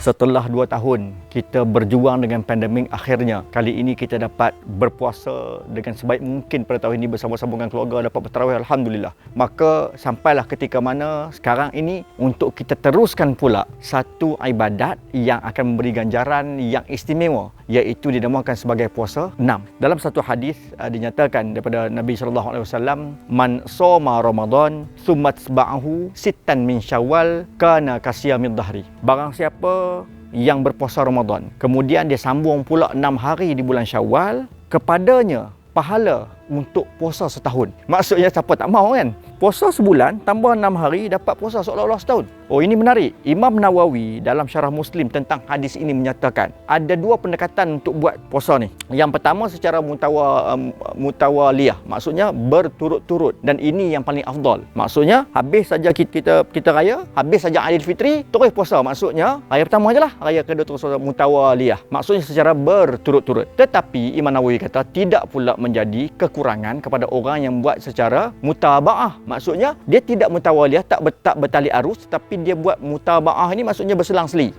Setelah 2 tahun kita berjuang dengan pandemik, akhirnya kali ini kita dapat berpuasa dengan sebaik mungkin pada tahun ini bersama-sama dengan keluarga, dapat bertarawih, alhamdulillah. Maka sampailah ketika mana sekarang ini untuk kita teruskan pula satu ibadat yang akan memberi ganjaran yang istimewa, iaitu dinamakan sebagai puasa 6. Dalam satu hadis dinyatakan daripada Nabi SAW, man shoma Ramadan tsumma tatba'ahu sittan min Syawal kana kasiyamid dahri. Barang siapa yang berpuasa Ramadan, kemudian dia sambung pula 6 hari di bulan Syawal, kepadanya pahala untuk puasa setahun. Maksudnya siapa tak mahu kan? Puasa sebulan tambah 6 hari dapat puasa seolah-olah setahun. Oh, ini menarik. Imam Nawawi dalam syarah Muslim tentang hadis ini menyatakan ada 2 pendekatan untuk buat puasa ni. Yang pertama secara mutawaliyah, maksudnya berturut-turut, dan ini yang paling afdal. Maksudnya habis saja kita raya, habis saja Aidilfitri terus puasa. Maksudnya raya pertama ajalah, raya kedua terus mutawaliyah. Maksudnya secara berturut-turut. Tetapi Imam Nawawi kata tidak pula menjadi kekurangan kepada orang yang buat secara mutabaah. Maksudnya dia tidak mutawaliyah, tak bertali arus, tapi dia buat mutabaah ini maksudnya berselang-seli.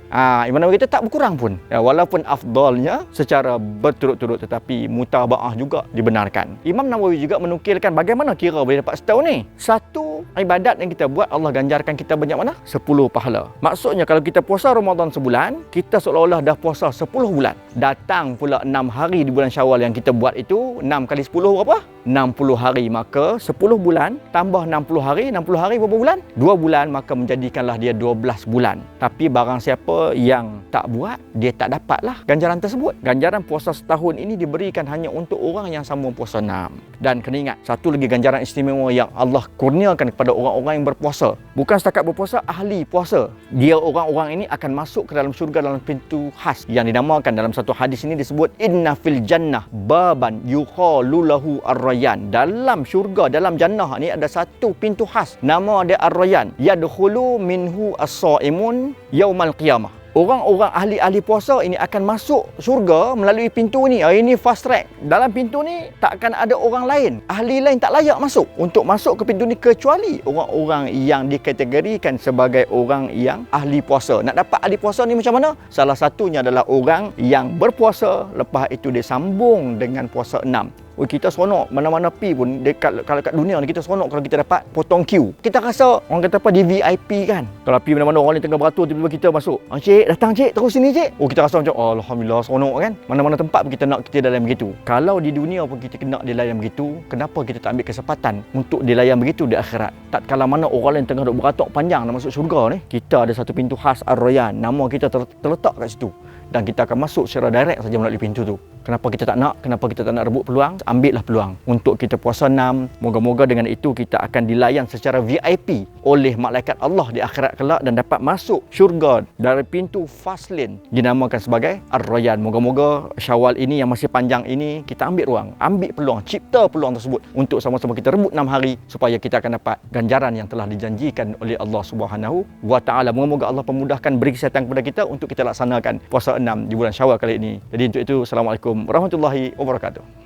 Imam Nawawi kata tak berkurang pun. Walaupun afdalnya secara berturut-turut, tetapi mutabaah juga dibenarkan. Imam Nawawi juga menukilkan bagaimana kira boleh dapat setahun ni. Satu ibadat yang kita buat Allah ganjarkan kita banyak mana? 10 pahala. Maksudnya kalau kita puasa Ramadan sebulan, kita seolah-olah dah puasa 10 bulan. Datang pula 6 hari di bulan Syawal yang kita buat itu, 6 kali 10 berapa? 60 hari. Maka 10 bulan tambah 60 hari, 60 hari berapa bulan? 2 bulan, maka menjadikanlah dia 12 bulan. Tapi barang siapa yang tak buat, dia tak dapatlah ganjaran tersebut. Ganjaran puasa setahun ini diberikan hanya untuk orang yang sambung puasa 6. Dan kena ingat, satu lagi ganjaran istimewa yang Allah kurniakan kepada orang-orang yang berpuasa. Bukan setakat berpuasa, ahli puasa. Dia orang-orang ini akan masuk ke dalam syurga dalam pintu khas yang dinamakan dalam satu hadis ini disebut inna fil jannah baban yuqalu lahu ar-rayyan. Dalam syurga, dalam jannah ni ada satu pintu khas, nama dia ar-rayyan. Yadkhulu minhu as-shaimun yaumal qiyamah. Orang-orang ahli-ahli puasa ini akan masuk syurga melalui pintu ni. Ini fast track. Dalam pintu ni tak akan ada orang lain. Ahli lain tak layak masuk. Untuk masuk ke pintu ni kecuali orang-orang yang dikategorikan sebagai orang yang ahli puasa. Nak dapat ahli puasa ni macam mana? Salah satunya adalah orang yang berpuasa, lepas itu dia sambung dengan puasa 6. Kita seronok mana-mana pi pun kalau kat dunia ni kita seronok kalau kita dapat potong queue. Kita rasa orang kata apa, di VIP kan. Kalau pi mana-mana orang ni tengah beratur, tiba-tiba kita masuk. Cik, datang cik, terus sini cik. Kita rasa macam alhamdulillah seronok kan. Mana-mana tempat pun kita nak kita dalam begitu. Kalau di dunia pun kita kena dilayan begitu, kenapa kita tak ambil kesempatan untuk dilayan begitu di akhirat? Tak kala mana orang lain tengah duk beratur panjang nak masuk syurga ni, kita ada satu pintu khas Ar-Rayyan, nama kita terletak kat situ. Dan kita akan masuk secara direct saja melalui pintu tu. Kenapa kita tak nak? Kenapa kita tak nak rebut peluang? Ambillah peluang untuk kita puasa 6. Moga-moga dengan itu kita akan dilayan secara VIP oleh malaikat Allah di akhirat kelak dan dapat masuk syurga dari pintu fast lane dinamakan sebagai Ar-Rayyan. Moga-moga Syawal ini yang masih panjang ini kita ambil ruang, ambil peluang, cipta peluang tersebut untuk sama-sama kita rebut 6 hari supaya kita akan dapat ganjaran yang telah dijanjikan oleh Allah Subhanahu wa taala. Moga-moga Allah pemudahkan, beri kesihatan kepada kita untuk kita laksanakan puasa 6 di bulan Syawal kali ini. Jadi untuk itu, Assalamualaikum warahmatullahi wabarakatuh.